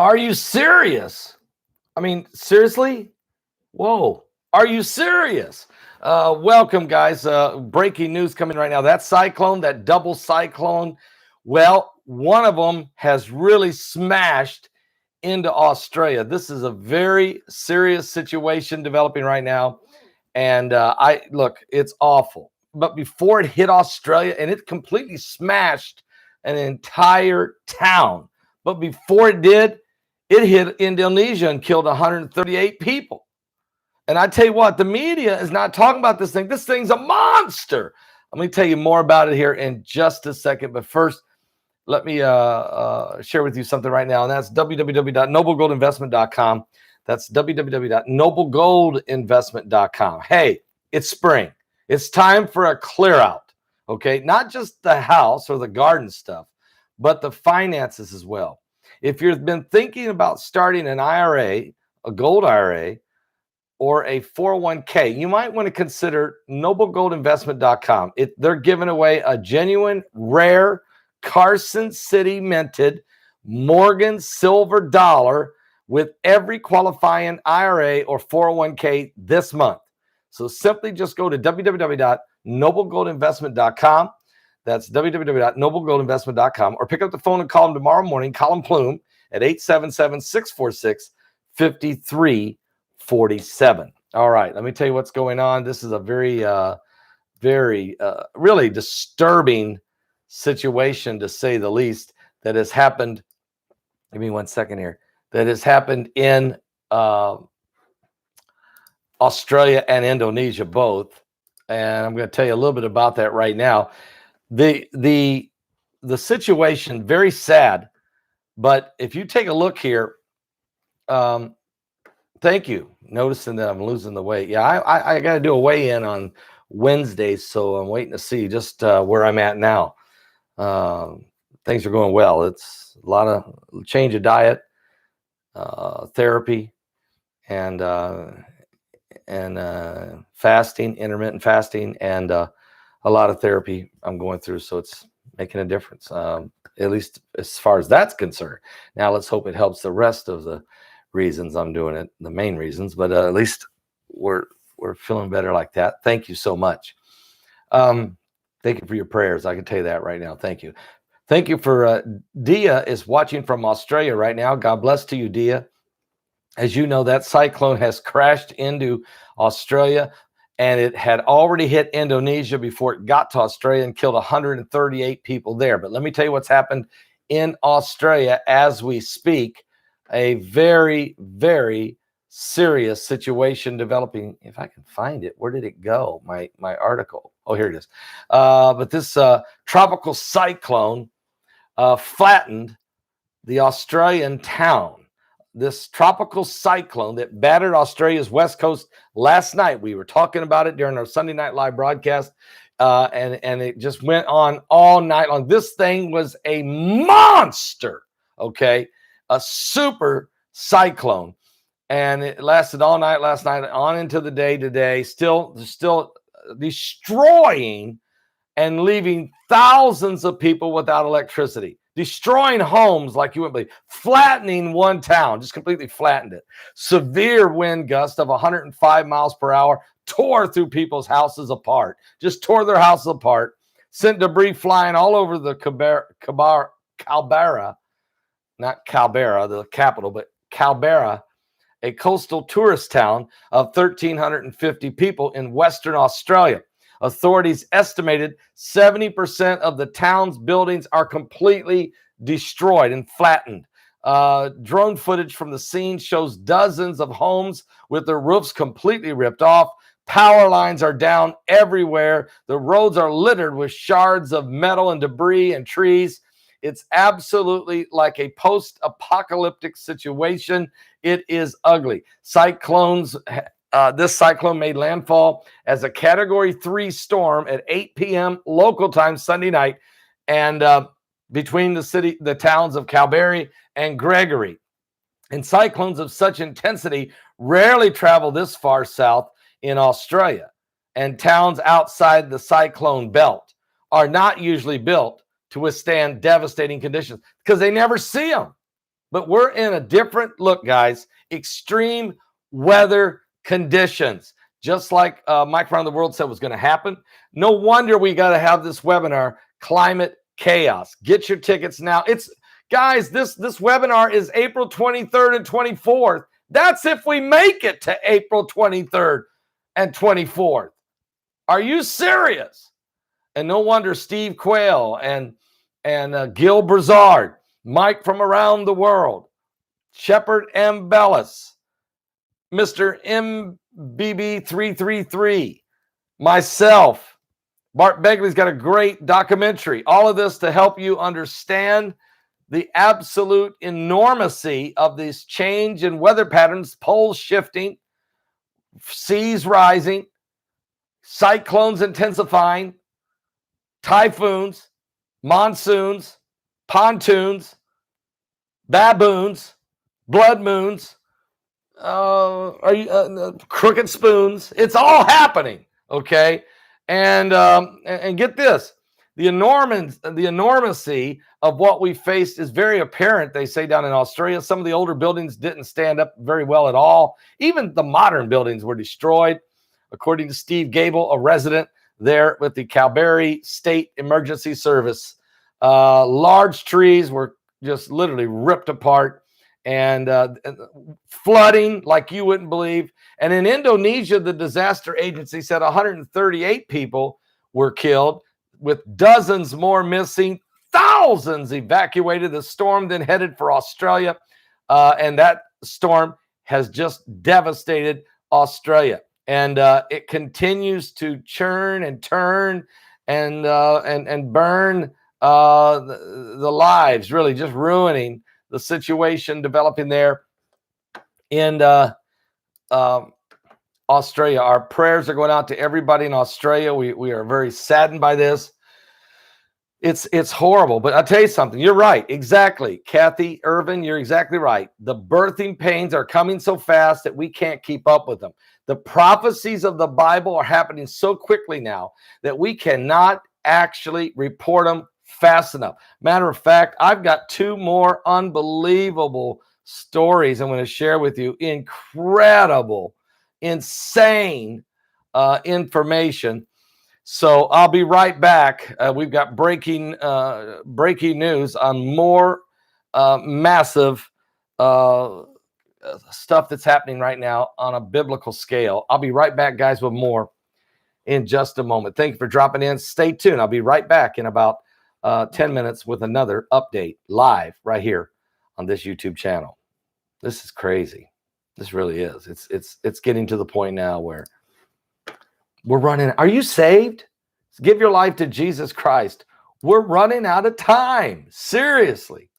Are you serious? I mean, seriously? Whoa. Are you serious? Welcome, guys. Breaking news coming right now. That cyclone, that double cyclone, well, one of them has really smashed into Australia. This is a very serious situation developing right now. And it's awful. But before it hit Australia, and it completely smashed an entire town. But before it did, it hit Indonesia and killed 138 people. And I tell you what, the media is not talking about this thing. This thing's a monster. Let me tell you more about it here in just a second. But first, let me share with you something right now, and that's www.noblegoldinvestment.com. That's www.noblegoldinvestment.com. Hey, it's spring. It's time for a clear out, okay? Not just the house or the garden stuff, but the finances as well. If you've been thinking about starting an IRA, a gold IRA, or a 401k, you might want to consider noblegoldinvestment.com. They're giving away a genuine, rare, Carson City minted Morgan silver dollar with every qualifying IRA or 401k this month. So simply just go to www.noblegoldinvestment.com. That's www.noblegoldinvestment.com, or pick up the phone and call them tomorrow morning. Call them Plume at 877-646-5347. All right, let me tell you what's going on. This is a very really disturbing situation, to say the least, that has happened. Give me 1 second here. That has happened in Australia and Indonesia both, and I'm going to tell you a little bit about that right now. The situation, very sad, but if you take a look here, thank you. Noticing that I'm losing the weight. Yeah, I got to do a weigh-in on Wednesday, so I'm waiting to see just where I'm at now. Things are going well. It's a lot of change of diet, therapy, and fasting, intermittent fasting, and a lot of therapy I'm going through. So it's making a difference, at least as far as that's concerned. Now let's hope it helps the rest of the reasons I'm doing it, the main reasons, but at least we're feeling better like that. Thank you so much. Thank you for your prayers. I can tell you that right now. Thank you. Thank you for Dia is watching from Australia right now. God bless to you, Dia. As you know, that cyclone has crashed into Australia, and it had already hit Indonesia before it got to Australia and killed 138 people there. But let me tell you what's happened in Australia as we speak. A very, very serious situation developing. If I can find it, where did it go? My article. Oh, here it is. But this tropical cyclone flattened the Australian town. This tropical cyclone that battered Australia's west coast last night. We were talking about it during our Sunday Night Live broadcast, and it just went on all night long. This thing was a monster, okay? A super cyclone. And it lasted all night last night, on into the day today, still destroying and leaving thousands of people without electricity, destroying homes like you wouldn't believe, flattening one town, just completely flattened it. Severe wind gusts of 105 miles per hour tore through people's houses apart, just tore their houses apart, sent debris flying all over the Calbara, not Calbara, the capital, but Calbara, a coastal tourist town of 1,350 people in Western Australia. Authorities estimated 70% of the town's buildings are completely destroyed and flattened. Drone footage from the scene shows dozens of homes with their roofs completely ripped off. Power lines are down everywhere. The roads are littered with shards of metal and debris and trees. It's absolutely like a post-apocalyptic situation. It is ugly. This cyclone made landfall as a Category 3 storm at 8 p.m. local time Sunday night, and between the towns of Calgary and Gregory. And cyclones of such intensity rarely travel this far south in Australia, and towns outside the cyclone belt are not usually built to withstand devastating conditions because they never see them. but we're in a different look, guys. Extreme weather conditions, just like Mike Around the World said was going to happen. No wonder we got to have this webinar, Climate Chaos. Get your tickets now. Guys, this webinar is April 23rd and 24th. That's if we make it to April 23rd and 24th. Are you serious? And no wonder Steve Quayle and Gil Brazard, Mike from Around the World, Shepard M. Bellis, Mr. MBB333, myself, Bart Begley's got a great documentary. All of this to help you understand the absolute enormity of this change in weather patterns, poles shifting, seas rising, cyclones intensifying, typhoons, monsoons, pontoons, baboons, blood moons, crooked spoons. It's all happening, okay? And get this, the enormity of what we faced is very apparent, they say, down in Australia. Some of the older buildings didn't stand up very well at all. Even the modern buildings were destroyed. According to Steve Gable, a resident there with the Calgary State Emergency Service, large trees were just literally ripped apart, and flooding like you wouldn't believe. And in Indonesia, the disaster agency said 138 people were killed, with dozens more missing, thousands evacuated. The storm then headed for Australia, and that storm has just devastated Australia. And it continues to churn and turn and burn the lives, really just ruining the situation developing there in Australia. Our prayers are going out to everybody in Australia. We are very saddened by this. It's horrible, but I'll tell you something. You're right. Exactly. Kathy Irvin, you're exactly right. The birthing pains are coming so fast that we can't keep up with them. The prophecies of the Bible are happening so quickly now that we cannot actually report them fast enough. Matter of fact, I've got two more unbelievable stories I'm going to share with you. Incredible, insane information. So I'll be right back. We've got breaking news on more massive stuff that's happening right now on a biblical scale. I'll be right back, guys, with more in just a moment. Thank you for dropping in. Stay tuned. I'll be right back in about 10 minutes with another update live right here on this YouTube channel. This is crazy. This really is. It's getting to the point now where we're running. Are you saved? Give your life to Jesus Christ. We're running out of time. Seriously.